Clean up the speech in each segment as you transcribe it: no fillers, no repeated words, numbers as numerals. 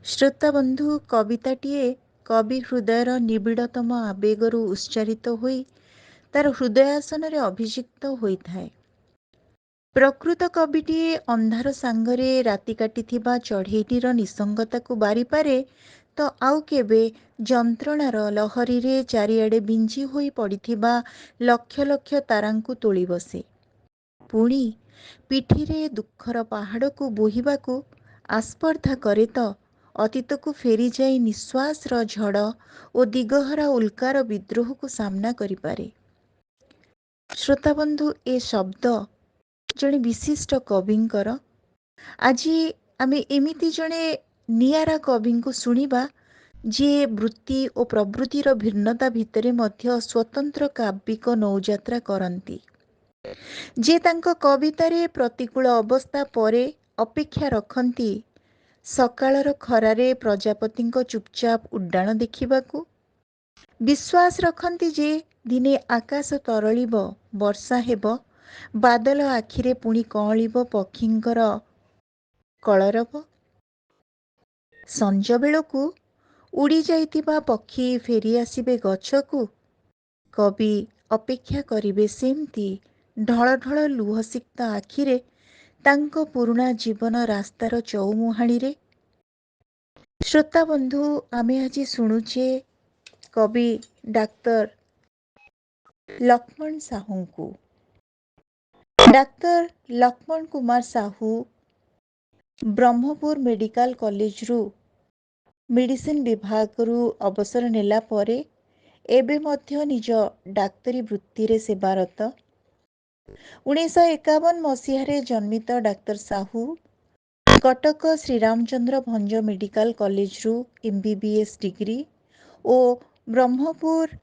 ଶ୍ରୋତା ବନ୍ଧୁ କବିତାଟିଏ କବି ହୃଦୟର ନିବିଡ଼ତମ ଆବେଗରୁ ଉଚ୍ଚାରିତ ହୋଇ ତାର ହୃଦୟାସନରେ ଅଭିଷିକ୍ତ ହୋଇଥାଏ। ପ୍ରକୃତ କବିଟିଏ ଅନ୍ଧାର ସାଙ୍ଗରେ ରାତି କାଟିଥିବା ଚଢ଼େଇଟିର ନିସଙ୍ଗତାକୁ ବାରିପାରେ ତ ଆଉ କେବେ ଯନ୍ତ୍ରଣାର ଲହରୀରେ ଚାରିଆଡ଼େ ବିଞ୍ଚି ହୋଇ ପଡ଼ିଥିବା ଲକ୍ଷ ଲକ୍ଷ ତାରାଙ୍କୁ ତୋଳି ବସେ। ପୁଣି ପିଠିରେ ଦୁଃଖର ପାହାଡ଼କୁ ବୋହିବାକୁ ଆସ୍ପର୍ଦ୍ଧା କରେ ତ ଅତୀତକୁ ଫେରିଯାଇ ନିଶ୍ୱାସର ଝଡ଼ ଓ ଦିଗହରା ଉଲ୍କାର ବିଦ୍ରୋହକୁ ସାମ୍ନା କରିପାରେ। ଶ୍ରୋତାବନ୍ଧୁ, ଏ ଶବ୍ଦ ଜଣେ ବିଶିଷ୍ଟ କବିଙ୍କର। ଆଜି ଆମେ ଏମିତି ଜଣେ ନିଆରା କବିଙ୍କୁ ଶୁଣିବା ଯିଏ ବୃତ୍ତି ଓ ପ୍ରବୃତ୍ତିର ଭିନ୍ନତା ଭିତରେ ମଧ୍ୟ ସ୍ୱତନ୍ତ୍ର କାବ୍ୟିକ ନୌଯାତ୍ରା କରନ୍ତି, ଯେ ତାଙ୍କ କବିତାରେ ପ୍ରତିକୂଳ ଅବସ୍ଥା ପରେ ଅପେକ୍ଷା ରଖନ୍ତି ସକାଳର ଖରାରେ ପ୍ରଜାପତିଙ୍କ ଚୁପଚାପ ଉଡ୍ଡାଣ ଦେଖିବାକୁ, ବିଶ୍ୱାସ ରଖନ୍ତି ଯେ ଦିନେ ଆକାଶ ତରଳିବ, ବର୍ଷା ହେବ, ବାଦଲ ଆଖିରେ ପୁଣି କଅଁଳିବ ପକ୍ଷୀଙ୍କର କଳରବ। ସଞ୍ଜ ବେଳକୁ ଉଡ଼ି ଯାଇଥିବା ପକ୍ଷୀ ଫେରି ଆସିବେ ଗଛକୁ। କବି ଅପେକ୍ଷା କରିବେ ସେମିତି ଢଳ ଢଳ ଲୁହସିକ୍ତ ଆଖିରେ ତାଙ୍କ ପୁରୁଣା ଜୀବନ ରାସ୍ତାର ଚଉମୁହାଣୀରେ। ଶ୍ରୋତା ବନ୍ଧୁ, ଆମେ ଆଜି ଶୁଣୁଛେ କବି ଡାକ୍ତର ଲକ୍ଷ୍ମଣ ସାହୁଙ୍କୁ। ଡାକ୍ତର ଲକ୍ଷ୍ମଣ କୁମାର ସାହୁ ବ୍ରହ୍ମପୁର ମେଡ଼ିକାଲ କଲେଜରୁ ମେଡ଼ିସିନ ବିଭାଗରୁ ଅବସର ନେଲା ପରେ ଏବେ ମଧ୍ୟ ନିଜ ଡାକ୍ତରୀ ବୃତ୍ତିରେ ସେବାରତ। 1951 ମସିହାରେ ଜନ୍ମିତ ଡାକ୍ତର ସାହୁ କଟକ ଶ୍ରୀରାମଚନ୍ଦ୍ର ଭଞ୍ଜ ମେଡ଼ିକାଲ କଲେଜରୁ MBBS ଡିଗ୍ରୀ ଓ ବ୍ରହ୍ମପୁର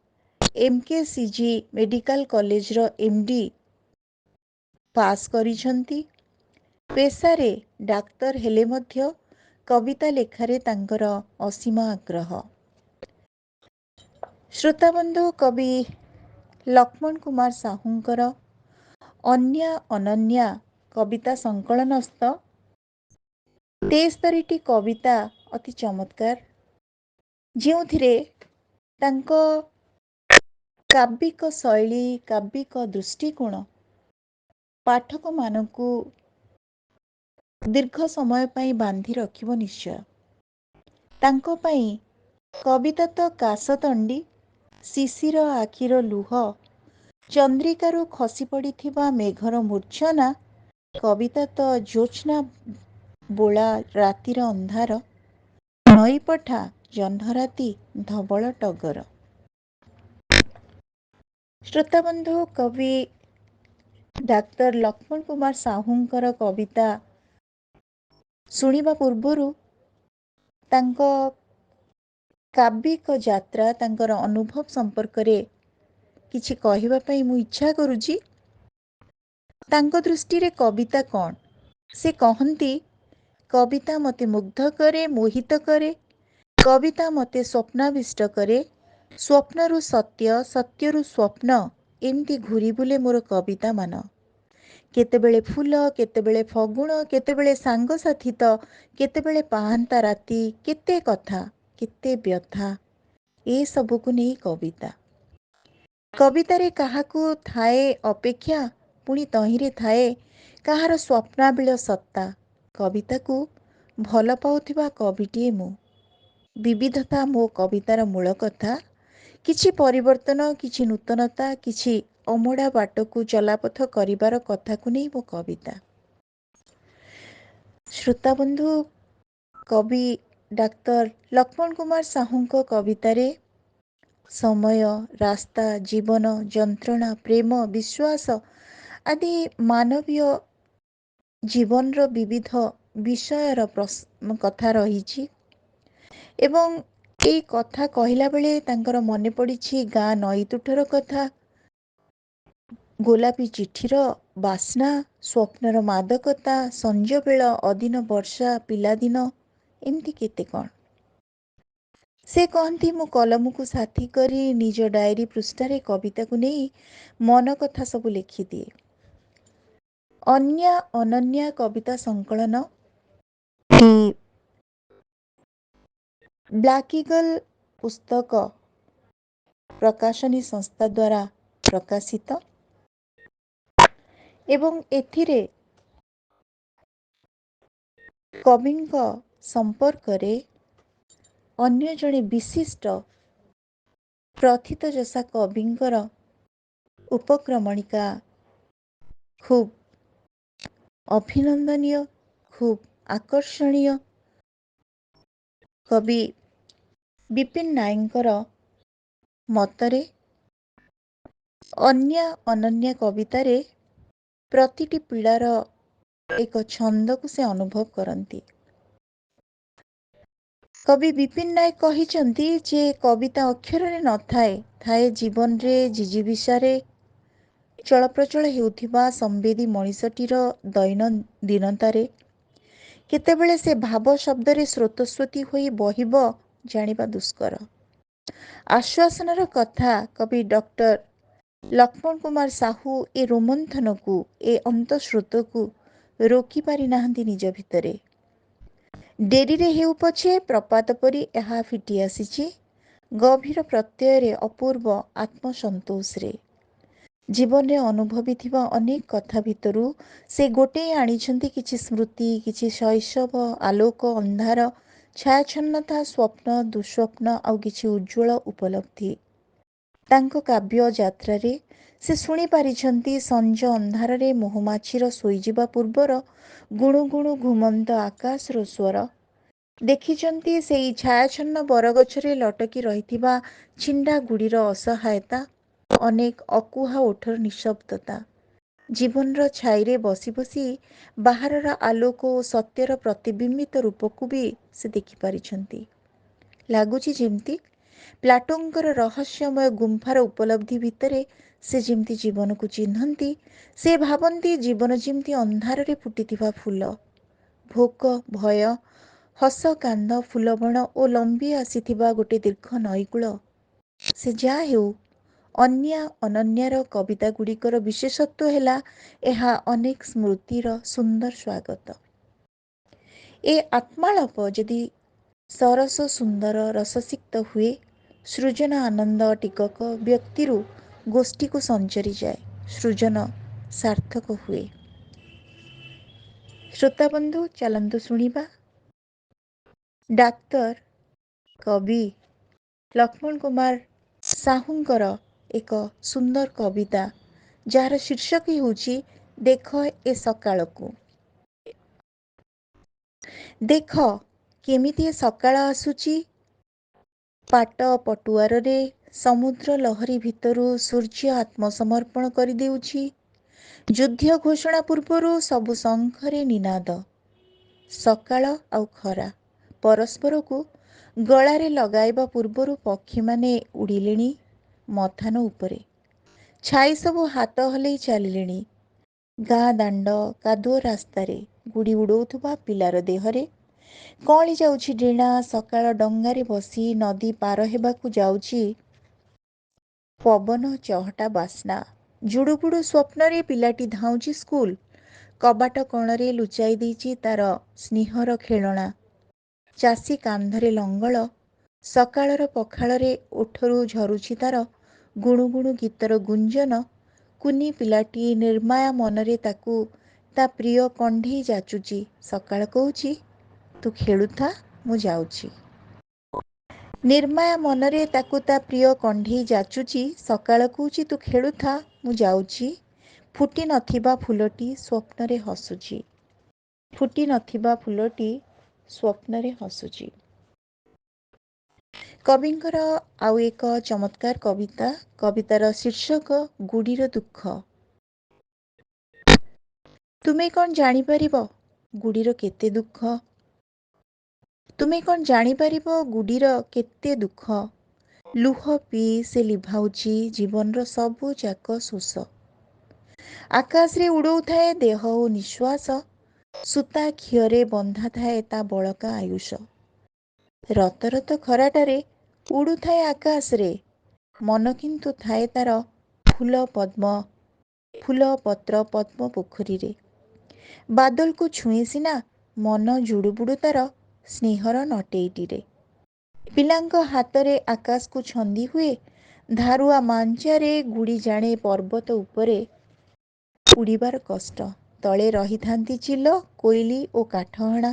MKCG ମେଡ଼ିକାଲ କଲେଜର MD ପାସ୍ କରିଛନ୍ତି। ପେଶାରେ ଡାକ୍ତର ହେଲେ ମଧ୍ୟ କବିତା ଲେଖାରେ ତାଙ୍କର ଅସୀମ ଆଗ୍ରହ। ଶ୍ରୋତାବନ୍ଧୁ, କବି ଲକ୍ଷ୍ମଣ କୁମାର ସାହୁଙ୍କର ଅନ୍ୟା ଅନନ୍ୟା କବିତା ସଂକଳନସ୍ଥ 73ଟି କବିତା ଅତି ଚମତ୍କାର, ଯେଉଁଥିରେ ତାଙ୍କ କାବ୍ୟିକ ଶୈଳୀ, କାବ୍ୟିକ ଦୃଷ୍ଟିକୋଣ ପାଠକମାନଙ୍କୁ ଦୀର୍ଘ ସମୟ ପାଇଁ ବାନ୍ଧି ରଖିବ ନିଶ୍ଚୟ। ତାଙ୍କ ପାଇଁ କବିତା ତ କାଶତଣ୍ଡି, ଶିଶିର ଆଖିର ଲୁହ, ଚନ୍ଦ୍ରିକାରୁ ଖସି ପଡ଼ିଥିବା ମେଘର ମୂର୍ଚ୍ଛନା। କବିତା ତ ଜ୍ୟୋତ୍ସ୍ନା ବୋଳା ରାତିର ଅନ୍ଧାର, ନଈପଠା ଜହ୍ନରାତି ଧବଳ ଟଗର। ଶ୍ରୋତାବନ୍ଧୁ, କବି ଡାକ୍ତର ଲକ୍ଷ୍ମଣ କୁମାର ସାହୁଙ୍କର କବିତା ଶୁଣିବା ପୂର୍ବରୁ ତାଙ୍କ କାବ୍ୟିକ ଯାତ୍ରା, ତାଙ୍କର ଅନୁଭବ ସମ୍ପର୍କରେ କିଛି କହିବା ପାଇଁ ମୁଁ ଇଚ୍ଛା କରୁଛି। ତାଙ୍କ ଦୃଷ୍ଟିରେ କବିତା କ'ଣ? ସେ କହନ୍ତି, କବିତା ମୋତେ ମୁଗ୍ଧ କରେ, ମୋହିତ କରେ। କବିତା ମୋତେ ସ୍ୱପ୍ନାବିଷ୍ଟ କରେ। ସ୍ୱପ୍ନରୁ ସତ୍ୟ, ସତ୍ୟରୁ ସ୍ୱପ୍ନ, ଏମିତି ଘୂରି ବୁଲେ ମୋର କବିତା ମାନ। କେତେବେଳେ ଫୁଲ, କେତେବେଳେ ଫଗୁଣ, କେତେବେଳେ ସାଙ୍ଗସାଥୀ ତ, କେତେବେଳେ ପାହାନ୍ତା ରାତି, କେତେ କଥା, କେତେ ବ୍ୟଥା, ଏସବୁକୁ ନେଇ କବିତା। କବିତାରେ କାହାକୁ ଥାଏ ଅପେକ୍ଷା, ପୁଣି ତହିଁରେ ଥାଏ କାହାର ସ୍ୱପ୍ନାବିଳ ସତ୍ତା। କବିତାକୁ ଭଲ ପାଉଥିବା କବିଟିଏ ମୁଁ। ବିବିଧତା ମୋ କବିତାର ମୂଳ କଥା। କିଛି ପରିବର୍ତ୍ତନ, କିଛି ନୂତନତା, କିଛି ଅମଡ଼ା ବାଟକୁ ଚଲାପଥ କରିବାର କଥାକୁ ନେଇ ମୋ କବିତା। ଶ୍ରୋତାବନ୍ଧୁ, କବି ଡାକ୍ତର ଲକ୍ଷ୍ମଣ କୁମାର ସାହୁଙ୍କ କବିତାରେ ସମୟ, ରାସ୍ତା, ଜୀବନ, ଯନ୍ତ୍ରଣା, ପ୍ରେମ, ବିଶ୍ୱାସ ଆଦି ମାନବୀୟ ଜୀବନର ବିବିଧ ବିଷୟର କଥା ରହିଛି। ଏବଂ ଏଇ କଥା କହିଲା ବେଳେ ତାଙ୍କର ମନେ ପଡ଼ିଛି ଗାଁ ନଈ ତୁଠର କଥା, ଗୋଲାପୀ ଚିଠିର ବାସ୍ନା, ସ୍ୱପ୍ନର ମାଦକତା, ସଞ୍ଜବେଳ, ଅଦିନ ବର୍ଷା, ପିଲାଦିନ, ଏମିତି କେତେ କ'ଣ। ସେ କହନ୍ତି, ମୁଁ କଲମକୁ ସାଥୀ କରି ନିଜ ଡାଏରୀ ପୃଷ୍ଠାରେ କବିତାକୁ ନେଇ ମନ କଥା ସବୁ ଲେଖିଦିଏ। ଅନ୍ୟା ଅନନ୍ୟା କବିତା ସଂକଳନ ବ୍ଲାକ୍ ଇଗଲ୍ ପୁସ୍ତକ ପ୍ରକାଶନୀ ସଂସ୍ଥା ଦ୍ୱାରା ପ୍ରକାଶିତ ଏବଂ ଏଥିରେ କବିଙ୍କ ସମ୍ପର୍କରେ ଅନ୍ୟ ଜଣେ ବିଶିଷ୍ଟ ପ୍ରଥିତଯଶା କବିଙ୍କର ଉପକ୍ରମଣିକା ଖୁବ୍ ଅଭିନନ୍ଦନୀୟ, ଖୁବ୍ ଆକର୍ଷଣୀୟ। କବି ବିପିନ ନାୟକଙ୍କର ମତରେ ଅନନ୍ୟା କବିତାରେ ପ୍ରତିଟି ପୀଡ଼ାର ଏକ ଛନ୍ଦକୁ ସେ ଅନୁଭବ କରନ୍ତି। କବି ବିପିନ ନାୟକ କହିଛନ୍ତି ଯେ କବିତା ଅକ୍ଷରରେ ନଥାଏ, ଥାଏ ଜୀବନରେ ଜିଜିବିଷାରେ ଚଳପ୍ରଚଳ ହେଉଥିବା ସମ୍ବେଦୀ ମଣିଷଟିର ଦୈନନ୍ଦିନତାରେ। କେତେବେଳେ ସେ ଭାବ ଶବ୍ଦରେ ସ୍ରୋତସ୍ୱତୀ ହୋଇ ବହିବ ଜାଣିବା ଦୁଷ୍କର। ଆଶ୍ୱାସନାର କଥା, କବି ଡକ୍ଟର ଲକ୍ଷ୍ମଣ କୁମାର ସାହୁ ଏ ରୋମନ୍ଥନକୁ, ଏ ଅନ୍ତଃସ୍ରୋତକୁ ରୋକି ପାରି ନାହାନ୍ତି ନିଜ ଭିତରେ। ଡେରିରେ ହେଉ ପଛେ ପ୍ରପାତ ପରି ଏହା ଫିଟି ଆସିଛି ଗଭୀର ପ୍ରତ୍ୟୟରେ, ଅପୂର୍ବ ଆତ୍ମସନ୍ତୋଷରେ। ଜୀବନରେ ଅନୁଭବୀ ଥିବା ଅନେକ କଥା ଭିତରୁ ସେ ଗୋଟେଇ ଆଣିଛନ୍ତି କିଛି ସ୍ମୃତି, କିଛି ଶୈଶବ ଆଲୋକ ଅନ୍ଧାର, ଛାୟାଚ୍ଛନ୍ନତା, ସ୍ୱପ୍ନ ଦୁଃସ୍ୱପ୍ନ ଆଉ କିଛି ଉଜ୍ଜ୍ୱଳ ଉପଲବ୍ଧି। ତାଙ୍କ କାବ୍ୟ ଯାତ୍ରାରେ ସେ ଶୁଣି ପାରିଛନ୍ତି ସଞ୍ଜ ଅନ୍ଧାରରେ ମହୁମାଛିର ଶୋଇଯିବା ପୂର୍ବର ଗୁଣୁ ଗୁଣୁ ଘୁମନ୍ତ ଆକାଶର ସ୍ୱର। ଦେଖିଛନ୍ତି ସେଇ ଛାୟାଚ୍ଛନ୍ନ ବରଗଛରେ ଲଟକି ରହିଥିବା ଛିଣ୍ଡା ଗୁଡ଼ିର ଅସହାୟତା, ଅନେକ ଅକୁହା ଓଠର ନିଃଶବ୍ଦତା। ଜୀବନର ଛାଇରେ ବସି ବସି ବାହାରର ଆଲୋକ ଓ ସତ୍ୟର ପ୍ରତିବିମ୍ବିତ ରୂପକୁ ବି ସେ ଦେଖିପାରିଛନ୍ତି। ଲାଗୁଛି ଯେମିତି ପ୍ଲାଟୋଙ୍କର ରହସ୍ୟମୟ ଗୁମ୍ଫାର ଉପଲବ୍ଧି ଭିତରେ ସେ ଯେମିତି ଜୀବନକୁ ଚିହ୍ନନ୍ତି। ସେ ଭାବନ୍ତି ଜୀବନ ଯେମିତି ଅନ୍ଧାରରେ ଫୁଟିଥିବା ଫୁଲ। ଭୋକ, ଭୟ, ହସ, କାନ୍ଦ, ଫୁଲବଣ ଓ ଲମ୍ବି ଆସିଥିବା ଗୋଟେ ଦୀର୍ଘ ନଈକୂଳ। ସେ ଯାହା ହେଉ, ଅନନ୍ୟାର କବିତା ଗୁଡ଼ିକର ବିଶେଷତ୍ୱ ହେଲା ଏହା ଅନେକ ସ୍ମୃତିର ସୁନ୍ଦର ସ୍ୱାଗତ। ଏ ଆତ୍ମାଳାପ ଯଦି ସରସ ସୁନ୍ଦର ରସସିକ୍ତ ହୁଏ, ସୃଜନ ଆନନ୍ଦ ଟିକକ ବ୍ୟକ୍ତିରୁ ଗୋଷ୍ଠୀକୁ ସଞ୍ଚରିଯାଏ, ସୃଜନ ସାର୍ଥକ ହୁଏ। ଶ୍ରୋତାବନ୍ଧୁ, ଚାଲନ୍ତୁ ଶୁଣିବା ଡାକ୍ତର କବି ଲକ୍ଷ୍ମଣ କୁମାର ସାହୁଙ୍କର ଏକ ସୁନ୍ଦର କବିତା, ଯାହାର ଶୀର୍ଷକ ହେଉଛି ଦେଖ ଏ ସକାଳକୁ। ଦେଖ କେମିତି ଏ ସକାଳ ଆସୁଛି, ପାଟ ପଟୁଆରରେ ସମୁଦ୍ର ଲହରୀ ଭିତରୁ ସୂର୍ଯ୍ୟ ଆତ୍ମସମର୍ପଣ କରିଦେଉଛି। ଯୁଦ୍ଧ ଘୋଷଣା ପୂର୍ବରୁ ସବୁ ଶଙ୍ଖରେ ନିନାଦ। ସକାଳ ଆଉ ଖରା ପରସ୍ପରକୁ ଗଳାରେ ଲଗାଇବା ପୂର୍ବରୁ ପକ୍ଷୀମାନେ ଉଡ଼ିଲେଣି ମଥାନ ଉପରେ। ଛାଇ ସବୁ ହାତ ହଲେଇ ଚାଲିଲେଣି। ଗାଁ ଦାଣ୍ଡ କାଦୁଅ ରାସ୍ତାରେ ଗୁଡ଼ି ଉଡ଼ଉଥିବା ପିଲାର ଦେହରେ କଅଁଳି ଯାଉଛି ଡିଣା। ସକାଳ ଡଙ୍ଗାରେ ବସି ନଦୀ ପାର ହେବାକୁ ଯାଉଛି ପବନ ଚହଟା ବାସ୍ନା। ଜୁଡ଼ୁବୁଡ଼ୁ ସ୍ୱପ୍ନରେ ପିଲାଟି ଧାଉଁଛି ସ୍କୁଲ। କବାଟ କଣରେ ଲୁଚାଇ ଦେଇଛି ତାର ସ୍ନେହର ଖେଳଣା। ଚାଷୀ କାନ୍ଧରେ ଲଙ୍ଗଳ। ସକାଳର ପଖାଳରେ ଓଠରୁ ଝରୁଛି ତାର ଗୁଣୁ ଗୁଣୁ ଗୀତର ଗୁଞ୍ଜନ। କୁନି ପିଲାଟି ନିର୍ମାୟା ମନରେ ତାକୁ ତା ପ୍ରିୟ କଣ୍ଢେଇ ଯାଚୁଛି। ସକାଳ କହୁଛି, ତୁ ଖେଳୁଥା, ମୁଁ ଯାଉଛି। ନିର୍ମାୟା ମନରେ ତାକୁ ତା ପ୍ରିୟ କଣ୍ଢେଇ ଯାଚୁଛି। ସକାଳ କହୁଛି, ତୁ ଖେଳୁଥା, ମୁଁ ଯାଉଛି। ଫୁଟି ନଥିବା ଫୁଲଟି ସ୍ୱପ୍ନରେ ହସୁଛି। ଫୁଟି ନଥିବା ଫୁଲଟି ସ୍ୱପ୍ନରେ ହସୁଛି। କବିଙ୍କର ଆଉ ଏକ ଚମତ୍କାର କବିତା। କବିତାର ଶୀର୍ଷକ ଗୁଡ଼ିର ଦୁଃଖ। ତୁମେ କ'ଣ ଜାଣିପାରିବ ଗୁଡ଼ିର କେତେ ଦୁଃଖ? ତୁମେ କ'ଣ ଜାଣିପାରିବ ଗୁଡ଼ିର କେତେ ଦୁଃଖ? ଲୁହ ପିଇ ସେ ଲିଭାଉଛି ଜୀବନର ସବୁ ଯାକ ଶୋଷ। ଆକାଶରେ ଉଡ଼ଉଥାଏ ଦେହ ଓ ନିଶ୍ୱାସ। ସୂତା ଖିଅରେ ବନ୍ଧା ଥାଏ ତା ବଳକା ଆୟୁଷ। ରତ ରତ ଖରାଟାରେ ଉଡ଼ୁଥାଏ ଆକାଶରେ। ମନ କିନ୍ତୁ ଥାଏ ତାର ଫୁଲ ପତ୍ର ପଦ୍ମ ପୋଖରୀରେ। ବାଦଲକୁ ଛୁଏଁ ସିନା, ମନ ଜୁଡ଼ୁବୁଡ଼ୁ ତାର ସ୍ନେହର ନଟେଇଟିରେ। ପିଲାଙ୍କ ହାତରେ ଆକାଶକୁ ଛନ୍ଦି ହୁଏ, ଧାରୁଆ ମାଞ୍ଚାରେ ଗୁଡ଼ି ଜାଣେ ପର୍ବତ ଉପରେ ଉଡ଼ିବାର କଷ୍ଟ। ତଳେ ରହିଥାନ୍ତି ଚିଲ, କୋଇଲି ଓ କାଠହଣା।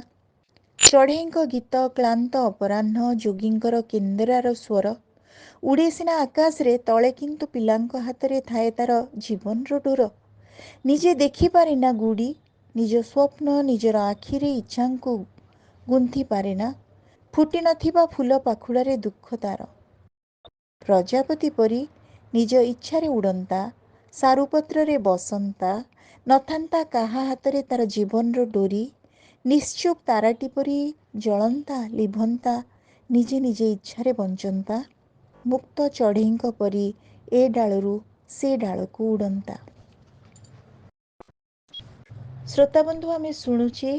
ଚଢ଼େଇଙ୍କ ଗୀତ, କ୍ଳାନ୍ତ ଅପରାହ୍ନ, ଯୋଗୀଙ୍କର କେନ୍ଦେରାର ସ୍ୱର ଉଡ଼େ ସିନା ଆକାଶରେ, ତଳେ କିନ୍ତୁ ପିଲାଙ୍କ ହାତରେ ଥାଏ ତାର ଜୀବନର ଡୋର। ନିଜେ ଦେଖିପାରେ ନା ଗୁଡ଼ି, ନିଜ ସ୍ୱପ୍ନ ନିଜର ଆଖିରେ ଇଚ୍ଛାଙ୍କୁ ଗୁନ୍ଥି ପାରେ ନା। ଫୁଟି ନଥିବା ଫୁଲ ପାଖୁଡ଼ାରେ ଦୁଃଖ ତାର। ପ୍ରଜାପତି ପରି ନିଜ ଇଚ୍ଛାରେ ଉଡ଼ନ୍ତା, ସାରୁପତ୍ରରେ ବସନ୍ତା, ନଥାନ୍ତା କାହା ହାତରେ ତାର ଜୀବନର ଡୋରି। ନିଶ୍ଚୁପ ତାରାଟି ପରି ଜଳନ୍ତା, ଲିଭନ୍ତା, ନିଜେ ନିଜେ ଇଚ୍ଛାରେ ବଞ୍ଚନ୍ତା। ମୁକ୍ତ ଚଢ଼େଇଙ୍କ ପରି ଏ ଡାଳରୁ ସେ ଡାଳକୁ ଉଡ଼ନ୍ତା। ଶ୍ରୋତାବନ୍ଧୁ, ଆମେ ଶୁଣୁଛେ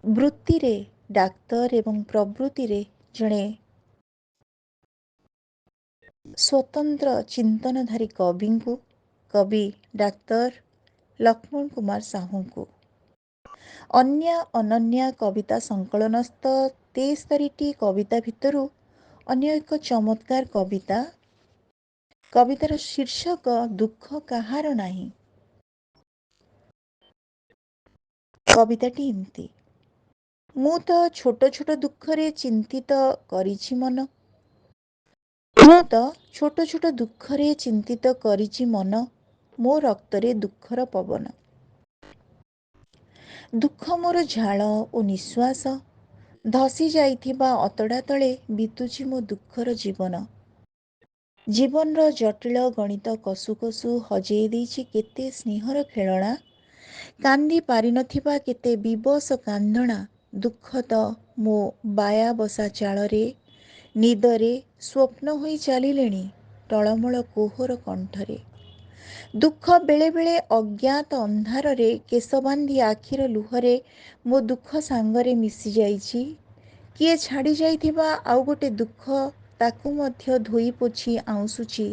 ବୃତ୍ତିରେ ଡାକ୍ତର ଏବଂ ପ୍ରବୃତ୍ତିରେ ଜଣେ ସ୍ୱତନ୍ତ୍ର ଚିନ୍ତନଧାରୀ କବିଙ୍କୁ, କବି ଡାକ୍ତର ଲକ୍ଷ୍ମଣ କୁମାର ସାହୁଙ୍କୁ। ଅନ୍ୟା ଅନନ୍ୟା କବିତା ସଂକଳନସ୍ଥ 73ଟି କବିତା ଭିତରୁ ଅନ୍ୟ ଏକ ଚମତ୍କାର କବିତା। କବିତାର ଶୀର୍ଷକ ଦୁଃଖ କାହାର ନାହିଁ। କବିତାଟି ଏମିତି: ମୁଁ ତ ଛୋଟ ଛୋଟ ଦୁଃଖରେ ଚିନ୍ତିତ କରିଛି ମନ। ମୁଁ ତ ଛୋଟ ଛୋଟ ଦୁଃଖରେ ଚିନ୍ତିତ କରିଛି ମନ, ମୋ ରକ୍ତରେ ଦୁଃଖର ପବନ। ଦୁଃଖ ମୋର ଝାଳ ଓ ନିଶ୍ୱାସ, ଧସି ଯାଇଥିବା ଅତଡ଼ା ତଳେ ବିତୁଛି ମୋ ଦୁଃଖର ଜୀବନ। ଜୀବନର ଜଟିଳ ଗଣିତ କଷୁ କଷୁ ହଜେଇ ଦେଇଛି କେତେ ସ୍ନେହର ଖେଳଣା। କାନ୍ଦି ପାରିନଥିବା କେତେ ବିବଶ କାନ୍ଦଣା। ଦୁଃଖ ତ ମୋ ବାୟା ବସା ଚାଳରେ, ନିଦରେ ସ୍ୱପ୍ନ ହୋଇ ଚାଲିଲେଣି ଟଳମଳ କୋହର କଣ୍ଠରେ। ଦୁଃଖ ବେଳେବେଳେ ଅଜ୍ଞାତ ଅନ୍ଧାରରେ, କେଶ ବାନ୍ଧି ଆଖିର ଲୁହରେ ମୋ ଦୁଃଖ ସାଙ୍ଗରେ ମିଶି ଯାଇଛି। କିଏ ଛାଡ଼ି ଯାଇଥିବା ଆଉ ଗୋଟେ ଦୁଃଖ, ତାକୁ ମଧ୍ୟ ଧୋଇ ପୋଛି ଆଉଁଶୁଛି।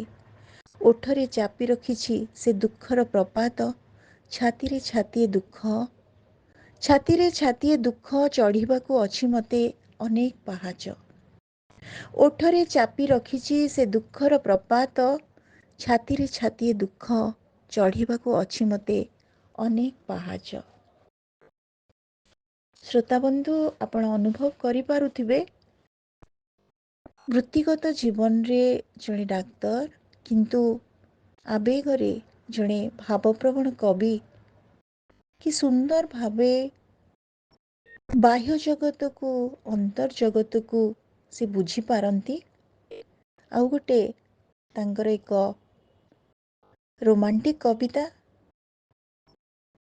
ଓଠରେ ଚାପି ରଖିଛି ସେ ଦୁଃଖର ପ୍ରପାତ। ଛାତିରେ ଛାତିଏ ଦୁଃଖ, ଛାତିରେ ଛାତିଏ ଦୁଃଖ, ଚଢ଼ିବାକୁ ଅଛି ମୋତେ ଅନେକ ପାହାଚ। ଓଠରେ ଚାପି ରଖିଛି ସେ ଦୁଃଖର ପ୍ରପାତ। ଛାତିରେ ଛାତିଏ ଦୁଃଖ, ଚଢ଼ିବାକୁ ଅଛି ମୋତେ ଅନେକ ପାହାଚ। ଶ୍ରୋତାବନ୍ଧୁ, ଆପଣ ଅନୁଭବ କରିପାରୁଥିବେ ବୃତ୍ତିଗତ ଜୀବନରେ ଜଣେ ଡାକ୍ତର, କିନ୍ତୁ ଆବେଗରେ ଜଣେ ଭାବପ୍ରବଣ କବି କି ସୁନ୍ଦର ଭାବେ ବାହ୍ୟ ଜଗତକୁ, ଅନ୍ତର୍ଜଗତକୁ ସେ ବୁଝିପାରନ୍ତି। ଆଉ ଗୋଟେ ତାଙ୍କର ଏକ ରୋମାଣ୍ଟିକ କବିତା।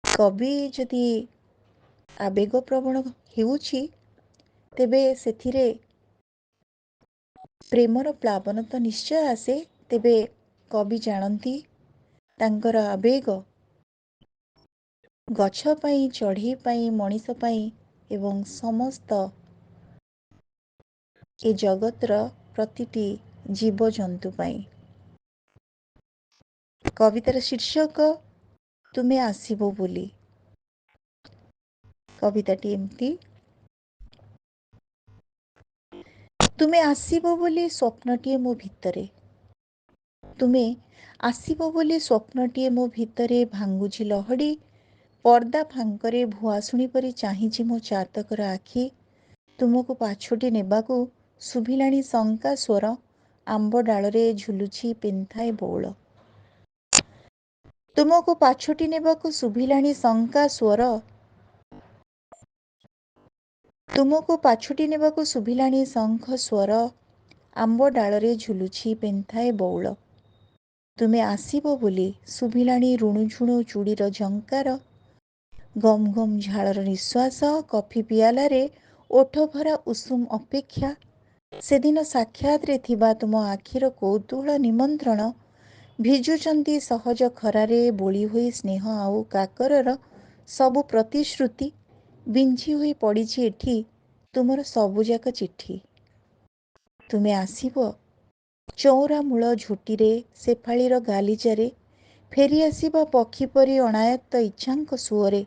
କବି ଯଦି ଆବେଗପ୍ରବଣ ହେଉଛି, ତେବେ ସେଥିରେ ପ୍ରେମର ପ୍ଲାବନ ତ ନିଶ୍ଚୟ ଆସେ। ତେବେ କବି ଜାଣନ୍ତି ତାଙ୍କର ଆବେଗ ଗଛ ପାଇଁ, ଚଢ଼େଇ ପାଇଁ, ମଣିଷ ପାଇଁ ଏବଂ ସମସ୍ତ ଏ ଜଗତର ପ୍ରତିଟି ଜୀବଜନ୍ତୁ ପାଇଁ। କବିତାର ଶୀର୍ଷକ ତୁମେ ଆସିବ ବୋଲି। କବିତାଟି ଏମିତି: ତୁମେ ଆସିବ ବୋଲି ସ୍ୱପ୍ନଟିଏ ମୋ ଭିତରେ। ତୁମେ ଆସିବ ବୋଲି ସ୍ୱପ୍ନଟିଏ ମୋ ଭିତରେ ଭାଙ୍ଗୁଛି ଲହଡ଼ି। ପର୍ଦ୍ଦା ଫାଙ୍କରେ ଭୁଆସୁଣୀ ପରି ଚାହିଁଛି ମୋ ଚାତକର ଆଖି। ତୁମକୁ ପାଛୋଟି ନେବାକୁ ଶୁଭିଲାଣି ଶଙ୍କା ସ୍ୱର, ଆମ୍ବ ଡାଳରେ ଝୁଲୁଛି ପେନ୍ଥାଏ ବଉଳ। ତୁମକୁ ପାଛୋଟି ନେବାକୁ ଶୁଭିଲାଣି ଶଙ୍କା ସ୍ୱର, ତୁମକୁ ପାଛୋଟି ନେବାକୁ ଶୁଭିଲାଣି ଶଙ୍ଖ ସ୍ୱର, ଆମ୍ବ ଡାଳରେ ଝୁଲୁଛି ପେନ୍ଥାଏ ବଉଳ। ତୁମେ ଆସିବ ବୋଲି ଶୁଭିଲାଣି ରୁଣୁଝୁଣୁ ଚୁଡ଼ିର ଝଙ୍କାର, ଗମ୍ ଗମ୍ ଝାଳର ନିଶ୍ୱାସ, କଫି ପିଆଲାରେ ଓଠ ଭରା ଉଷୁମ ଅପେକ୍ଷା। ସେଦିନ ସାକ୍ଷାତରେ ଥିବା ତୁମ ଆଖିର କୌତୂହଳ ନିମନ୍ତ୍ରଣ। ଭିଜୁଛନ୍ତି ସହଜ ଖରାରେ ବୋଳି ହୋଇ ସ୍ନେହ ଆଉ କାକରର ସବୁ ପ୍ରତିଶ୍ରୁତି। ବିଞ୍ଚି ହୋଇ ପଡ଼ିଛି ଏଠି ତୁମର ସବୁଯାକ ଚିଠି। ତୁମେ ଆସିବ ଚଉରା ମୂଳ ଝୋଟିରେ, ସେଫାଳିର ଗାଲିଚାରେ, ଫେରି ଆସିବା ପକ୍ଷୀ ପରି ଅଣାୟତ୍ତ ଇଚ୍ଛାଙ୍କ ସୁଅରେ,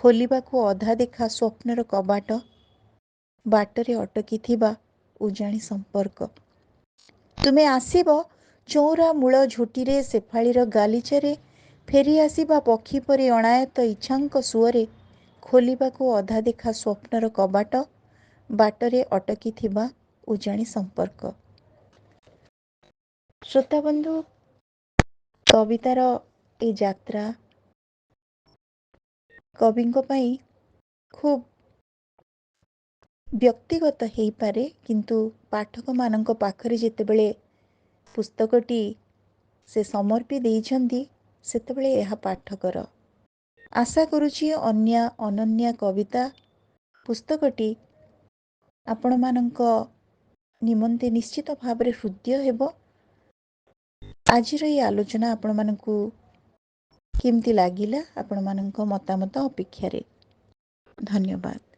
ଖୋଲିବାକୁ ଅଧା ଦେଖା ସ୍ୱପ୍ନର କବାଟ। ବାଟରେ ଅଟକିଥିବା ଉଜାଣି ସମ୍ପର୍କ। ତୁମେ ଆସିବ ଚଉରା ମୂଳ ଝୋଟିରେ ସେଫାଳିର ଗାଲିଚାରେ, ଫେରି ଆସିବା ପକ୍ଷୀ ପରି ଅଣାୟତ ଇଚ୍ଛାଙ୍କ ସୁଅରେ, ଖୋଲିବାକୁ ଅଧା ଦେଖା ସ୍ୱପ୍ନର କବାଟ, ବାଟରେ ଅଟକିଥିବା ଉଜାଣି ସମ୍ପର୍କ। ଶ୍ରୋତାବନ୍ଧୁ, କବିତାର ଏ ଯାତ୍ରା କବିଙ୍କ ପାଇଁ ଖୁବ୍ ବ୍ୟକ୍ତିଗତ ହେଇପାରେ, କିନ୍ତୁ ପାଠକମାନଙ୍କ ପାଖରେ ଯେତେବେଳେ ପୁସ୍ତକଟି ସେ ସମର୍ପି ଦେଇଛନ୍ତି, ସେତେବେଳେ ଏହା ପାଠକର। ଆଶା କରୁଛି ଅନନ୍ୟା କବିତା ପୁସ୍ତକଟି ଆପଣମାନଙ୍କ ନିମନ୍ତେ ନିଶ୍ଚିତ ଭାବରେ ହୃଦୟ ହେବ। ଆଜିର ଏହି ଆଲୋଚନା ଆପଣମାନଙ୍କୁ କେମିତି ଲାଗିଲା, ଆପଣମାନଙ୍କ ମତାମତ ଅପେକ୍ଷାରେ। ଧନ୍ୟବାଦ।